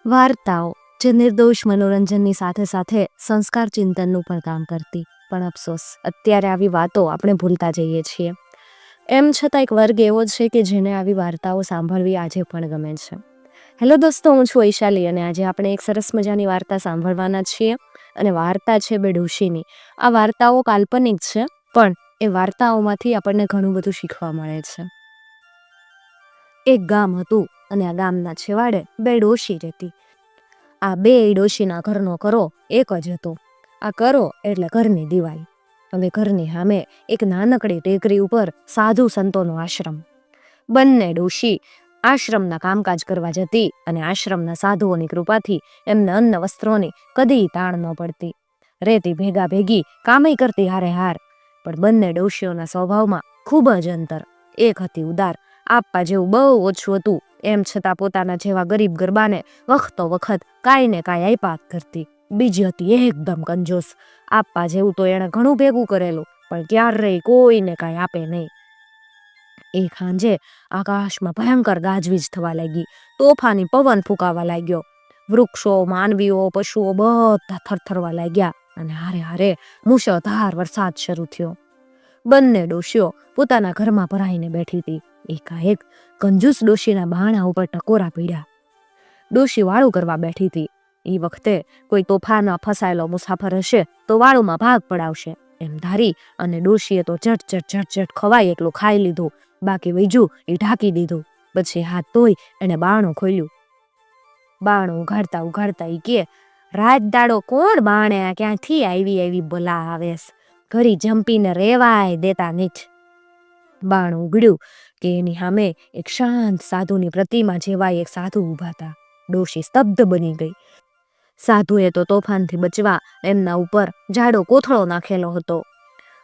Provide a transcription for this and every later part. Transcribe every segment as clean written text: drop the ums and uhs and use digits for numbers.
વાર્તાઓ જે નિર્દોષ મનોરંજનની સાથે સાથે સંસ્કાર ચિંતનનું પણ કામ કરતી, પણ અફસોસ અત્યારે આવી વાતો આપણે ભૂલતા જઈએ છીએ. એમ છતાં એક વર્ગ એવો છે કે જેને આવી વાર્તાઓ સાંભળવી આજે પણ ગમે છે. હેલો દોસ્તો, હું છું વૈશાલી અને આજે આપણે એક સરસ મજાની વાર્તા સાંભળવાના છીએ અને વાર્તા છે બે ડોશીની. આ વાર્તાઓ કાલ્પનિક છે, પણ એ વાર્તાઓમાંથી આપણને ઘણું બધું શીખવા મળે છે. એક ગામ હતું અને આ ગામના છેવાડે બે ડોશી રહેતી. આ બે ડોશીના ઘરનો કરો એક જ હતો. આ કરો એટલે ઘરની દિવાલ. હવે ઘરની સામે એક નાનકડી ટેકરી ઉપર સાધુ સંતોનો આશ્રમ. બંને ડોશી આશ્રમના કામકાજ કરવા જતી અને આશ્રમના સાધુઓની કૃપાથી એમને અન્ન વસ્ત્રોની કદી તાણ ન પડતી. રેતી ભેગા ભેગી કામે કરતી હારે હાર, પણ બંને ડોશીઓના સ્વભાવમાં ખૂબ જ અંતર. એક હતી ઉદાર, આપવા જેવું બહુ ઓછું હતું, એમ છતાં પોતાના જેવા ગરીબ ગરબાને વખતો વખત કાંઈ ને કાંઈ આપ્યા કરતી. બીજી હતી એકદમ કંજૂસ, આપવા જેવું તો એણે ઘણું ભેગું કરેલું, પણ ક્યારેય કોઈને કાંઈ આપે નહીં. એક સાંજે આકાશમાં ભયંકર ગાજવીજ થવા લાગી, તોફાની પવન ફૂંકાવા લાગ્યો. વૃક્ષો, માનવીઓ, પશુઓ બધા થરથરવા લાગ્યા અને હારે હારે મુશળધાર વરસાદ શરૂ થયો. બંને ડોશીઓ પોતાના ઘરમાં ભરાઈને બેઠી હતી. એકાએક કંજૂસ ડોશીના બાણા ઉપર ટકોરા પડ્યા. ડોશી વાળું કરવા બેઠી હતી. એ વખતે કોઈ તોફાનમાં ફસાયેલો મુસાફર હશે તો વાળુમાં ભાગ પડાવશે એમ ધારી અને ડોશીએ તો ઝટ ખવાય એટલું ખાઈ લીધું. બાકી બીજું એ ઢાંકી દીધું. પછી હાથ ધોઈ એને બાણું ખોલ્યું. બાણું ઉઘાડતા ઉઘાડતા એ કે, રાત દાડો કોણ બાણે ક્યાંથી આવી બોલા આવેસ, ઘરી જંપીને રેવાય દેતા નીચ. બાણું ઉઘડ્યું કે એની સામે એક શાંત સાધુની પ્રતિમા જેવા એક સાધુ ઊભા હતા. ડોશી સ્તબ્ધ બની ગઈ. સાધુએ તો તોફાનથી બચવા એમના ઉપર જાડો કોથળો નાખેલો હતો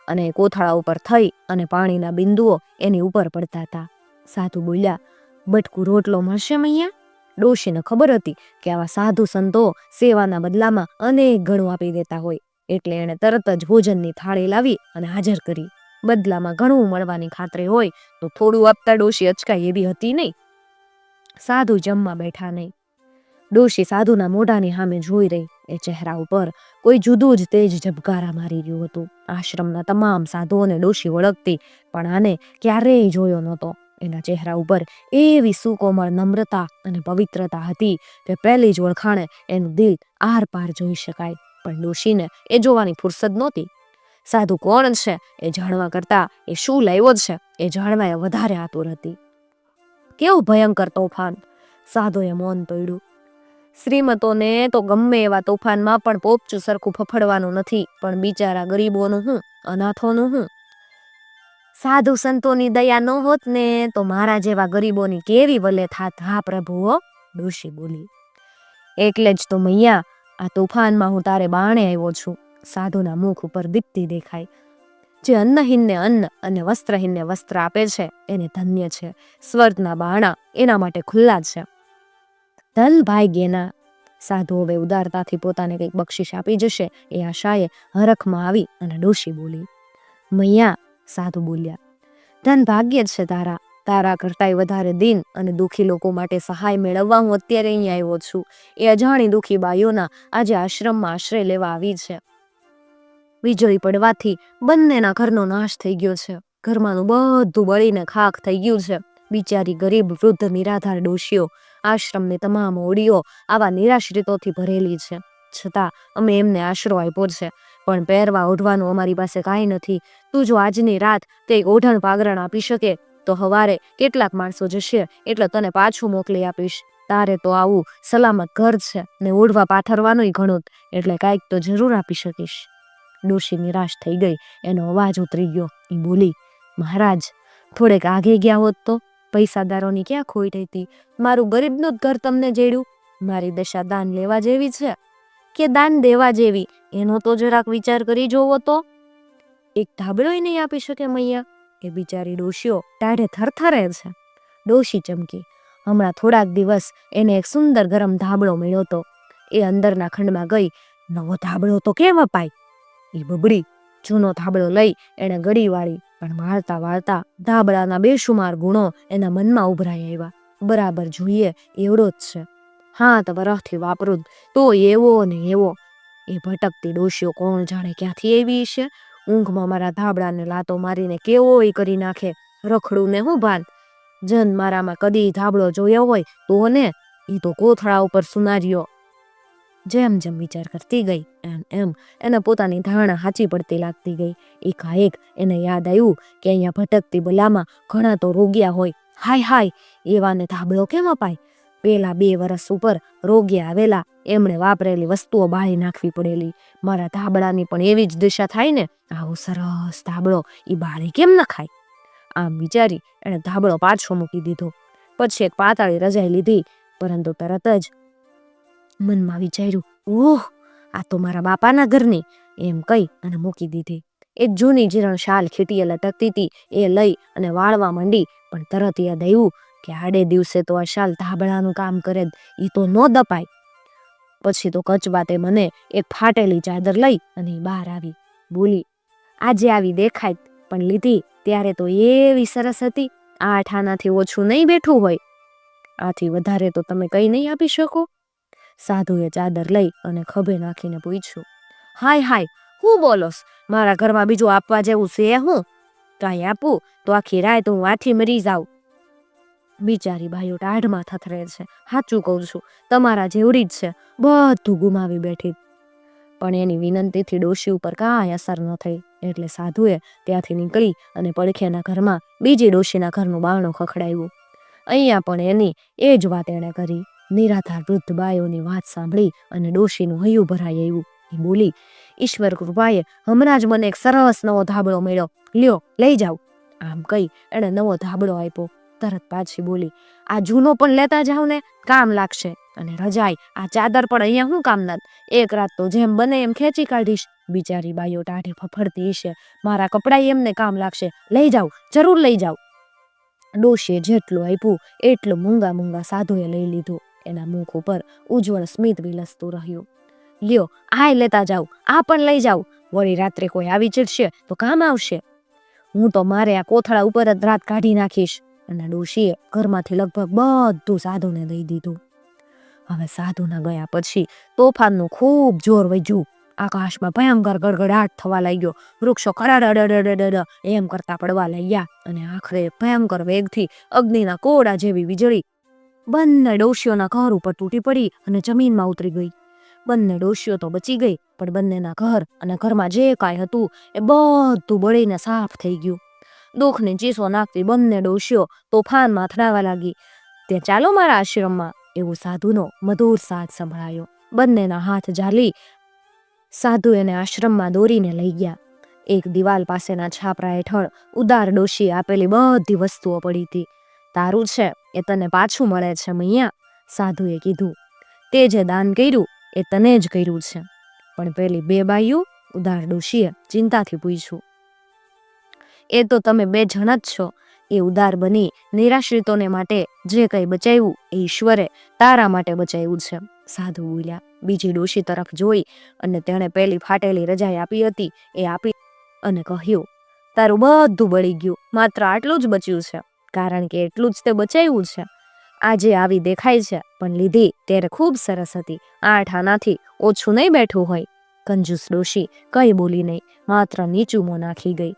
અને કોથળા ઉપર થઈ અને પાણીના બિંદુઓ એની ઉપર પડતા હતા. સાધુ બોલ્યા, બટકું રોટલો મળશે મૈયા? ડોશીને ખબર હતી કે આવા સાધુ સંતો સેવાના બદલામાં અનેક ઘણું આપી દેતા હોય, એટલે એણે તરત જ ભોજનની થાળી લાવી અને હાજર કરી. બદલામાં ઘણું મળવાની ખાતરી હોય તો થોડું આપતા ડોશી અચકાય એવી હતી નહીં. સાધુ જમવા બેઠા નહીં. ડોશી સાધુના મોઢાની સામે જોઈ રહી. એ ચહેરા ઉપર કોઈ જુદું જ તેજ ઝબકારા મારી રહ્યું હતું. આશ્રમના તમામ સાધુઓને ડોશી ઓળખતી, પણ આને ક્યારેય જોયો નહોતો. એના ચહેરા ઉપર એવી સુકોમળ નમ્રતા અને પવિત્રતા હતી કે પહેલી જ ઓળખાણે એનું દિલ આર પાર જોઈ શકાય. પણ ડોશીને એ જોવાની ફુરસદ નહોતી. સાધુ કોણ છે એ જાણવા કરતા એ શું લાવ્યો છે એ જાણવા એ વધારે આતુર હતી. કેવું ભયંકર તોફાન! સાધુએ મૌન તોડ્યું. શ્રીમતોને તો ગમે એવા તોફાનમાં પણ પોપચું સરખું ફફડવાનું નથી, પણ બિચારા ગરીબોનું હું, અનાથોનું હું? સાધુ સંતોની દયા ન હોત ને તો મારા જેવા ગરીબોની કેવી વલે થાત. હા પ્રભુઓ, ડોશી બોલી. એટલે જ તો મૈયા, આ તોફાનમાં હું તારે બાણે આવ્યો છું. સાધુના મુખ ઉપર દીપ્તિ દેખાય. જે અન્નહીનને અન્ન અને વસ્ત્રહીનને વસ્ત્ર આપે છે એને ધન્ય છે. સ્વર્ગના બાણા એના માટે ખુલ્લા છે. ધન ભાગ્યના. સાધુ હવે ઉદારતાથી પોતાને કંઈક બક્ષિસ આપી જશે એ આશાએ હરખમાં આવી અને ડોશી બોલી. મૈયા, સાધુ બોલ્યા, ધન ભાગ્ય છે તારા. તારા કરતાંય વધારે દીન અને દુઃખી લોકો માટે સહાય મેળવવા હું અત્યારે અહીં આવ્યો છું. એ અજાણી દુઃખી બાઈઓના આજે આશ્રમમાં આશ્રય લેવા આવી છે. વીજળી પડવાથી બંનેના ઘરનો નાશ થઈ ગયો છે. ઘરમાંનું બધું બળીને ખાખ થઈ ગયું છે. બિચારી ગરીબ વૃદ્ધ નિરાધાર ડોશીઓ, આશ્રમની તમામ ઓડીઓ આવા નિરાશ્રિતોથી ભરેલી છે. છતાં અમે એમને આશરો આપ્યો છે, પણ પહેરવા ઓઢવાનું અમારી પાસે કાંઈ નથી. તું જો આજની રાત કંઈક ઓઢણ પાગરણ આપી શકે તો હવારે કેટલાક માણસો જશે એટલે તને પાછું મોકલી આપીશ. તારે તો આવું સલામત ઘર છે ને ઓઢવા પાથરવાનુંય ઘણું, એટલે કાંઈક તો જરૂર આપી શકીશ. ડોશી નિરાશ થઈ ગઈ. એનો અવાજ ઉતરી ગયો. એ બોલી, મહારાજ, થોડેક આગે ગયા હોત તો? પૈસાદારોની ક્યાં ખોટ હતી? મારું ગરીબનું જ ઘર તમને જેડ્યું. મારી દશા દાન લેવા જેવી છે કે દાન દેવા જેવી, એનો તો જરાક વિચાર કરી જોવો તો. એક ધાબળોય નહીં આપી શકે મૈયા? એ બિચારી ડોશીઓ ટાઢે થરથરે છે. ડોશી ચમકી. હમણાં થોડાક દિવસ એને એક સુંદર ગરમ ધાબળો મળ્યો હતો. એ અંદરના ખંડમાં ગઈ. નવો ધાબળો તો કેમ અપાય? એ બબડી. જૂનો ધાબળો લઈ એણે ગળી વાળી, પણ વાળતા વાળતા ધાબળાના બેશુમાર ગુણો એના મનમાં ઉભરાઈ આવ્યા. બરાબર જોઈએ એવડો જ છે. હાથ વરખથી વાપરું તો એવો ને એવો. એ ભટકતી ડોશીઓ કોણ જાણે ક્યાંથી એવી છે. ઊંઘમાં મારા ધાબળાને લાતો મારીને કેવોય કરી નાખે. રખડું ને હું ભાન. જન મારામાં કદી ધાબળો જોયો હોય તો ને એ તો કોથળા ઉપર સુનાર્યો. જેમ જેમ વિચાર કરતી ગઈ એમ એને પોતાની ધારણા સાચી પડતી લાગતી ગઈ. એકાએક એને યાદ આવ્યું કે અહીંયા ભટકતી બલામાં ઘણા તો રોગ્યા હોય. હાય હાય, એવાને ધાબળો કેમ અપાય? પેલા 2 વર્ષ ઉપર રોગ્યા આવેલા, એમણે વાપરેલી વસ્તુઓ બાળી નાખવી પડેલી. મારા ધાબળાની પણ એવી જ દિશા થાય ને. આવો સરસ ધાબળો એ બાળી કેમ ન ખાય? આમ વિચારી એણે ધાબળો પાછો મૂકી દીધો. પછી એક પાતાળી રજાઈ લીધી, પરંતુ તરત જ મનમાં વિચાર્યું, ઓહ, આ તો મારા બાપાના ઘરની, એમ કહી અને મૂકી દીધી. એક જૂની જીરણ શાલ ખીટીએ લટકતી હતી, એ લઈ અને વાળવા માંડી. પણ તરત યાદ આવ્યું કે આડે દિવસે તો આ શાલ ધાબળાનું કામ કરે, એ તો ન દપાય. પછી તો કચવાતે મને એક ફાટેલી ચાદર લઈ અને બહાર આવી. બોલી, આજે આવી દેખાય પણ લીધી ત્યારે તો એવી સરસ હતી. 8 આનાથી ઓછું નહીં બેઠું હોય. આથી વધારે તો તમે કંઈ નહીં આપી શકો? સાધુએ ચાદર લઈ અને ખભે નાખીને પૂછ્યું, હાય હાય, હું બોલોસ? મારા ઘરમાં બીજું આપવા જેવું છે હું? કાંઈ આપું તો આખી રાત હું વાથી મરી જાઉં. બિચારી બાઈઓ ટાઢમાં થથરે છે. સાચું કહું છું, તમારા જેવડી જ છે, બધું ગુમાવી બેઠી. પણ એની વિનંતીથી ડોશી ઉપર કાંઈ અસર ન થઈ. એટલે સાધુએ ત્યાંથી નીકળી અને પડખેના ઘરમાં બીજી ડોશીના ઘરનું બારણું ખખડાવ્યું. અહીંયા પણ એની એ જ વાત એણે કરી. નિરાધાર વૃદ્ધ બાઈઓની વાત સાંભળી અને ડોશીનું હૈયું ભરાઈ આવ્યું. એ બોલી, ઈશ્વર કૃપાએ હમણાં જ મને એક સરસ નવો ધાબળો મળ્યો, લ્યો લઈ જાઓ. આમ કહી એણે નવો ધાબળો આપ્યો. તરત પાછી બોલી, આ જૂનો પણ લેતા જાવ ને, કામ લાગશે. અને રજાઈ, આ ચાદર પણ અહીંયા શું કામના? એક રાત તો જેમ બને એમ ખેંચી કાઢીશ. બિચારી બાઈઓ ટાઢે ફફડતી છે, મારા કપડાં એમને કામ લાગશે, લઈ જાઓ, જરૂર લઈ જાઓ. ડોશીએ જેટલું આપ્યું એટલું મૂંગા મૂંગા સાધુએ લઈ લીધું. એના મુખ ઉપર ઉજ્જવળ સ્મિત વિલસતું રહ્યું. લ્યો, આય લેતા જાઓ, આ પણ લઈ જાઓ. વળી રાત્રે કોઈ આવી ચડશે તો કામ આવશે. હું તો મારે આ કોથળા ઉપર જ રાત કાઢી નાખીશ. અને ડોશીએ ઘરમાંથી લગભગ બધું સાધુને દઈ દીધું. હવે સાધુના ગયા પછી તોફાનનું ખૂબ જોર વધ્યું. આકાશમાં ભયંકર ગડગડાટ થવા લાગ્યો. વૃક્ષો કડાડડડડડ એમ કરતા પડવા લાગ્યા. અને આખરે ભયંકર વેગથી અગ્નિના કોડા જેવી વીજળી બંને ડોશીઓના ઘર ઉપર તૂટી પડી અને જમીનમાં ઉતરી ગઈ. બંને ડોશીઓ તો બચી ગઈ, પણ બંનેના ઘર અને ઘરમાં જે કાંઈ હતું એ બધું બળીને સાફ થઈ ગયું. દુઃખની ચીસો નાખતી બંને ડોશીઓ તોફાનમાં અથડાવા લાગી. તે ચાલો મારા આશ્રમમાં, એવું સાધુનો મધુર સાથ સંભળાયો. બંનેના હાથ ઝાલી સાધુ એને આશ્રમમાં દોરીને લઈ ગયા. એક દિવાલ પાસેના છાપરા હેઠળ ઉદાર ડોશીએ આપેલી બધી વસ્તુઓ પડી હતી. તારું છે એ તને પાછું મળે છે મૈયા, સાધુએ કીધું. તે જે દાન કર્યું એ તને જ કર્યું છે. પણ પેલી 2 બાઈઓ, ઉદાર ડોશીએ ચિંતાથી પૂછ્યું. એ તો તમે 2 જણ જ છો. એ ઉદાર બની નિરાશ્રિતોને માટે જે કંઈ બચાવ્યું એ ઈશ્વરે તારા માટે બચાવ્યું છે, સાધુ બોલ્યા. બીજી ડોશી તરફ જોઈ અને તેણે પેલી ફાટેલી રજાઈ આપી હતી એ આપી અને કહ્યું, તારું બધું બળી ગયું, માત્ર આટલું જ બચ્યું છે, કારણ કે એટલું જ તે બચાવ્યું છે. આજે આવી દેખાય છે, પણ લીધી ત્યારે ખૂબ સરસ હતી. 8 આનાથી ઓછું નહીં બેઠું હોય. કંજૂસ ડોશી કઈ બોલી નહીં, માત્ર નીચું મોં નાખી ગઈ.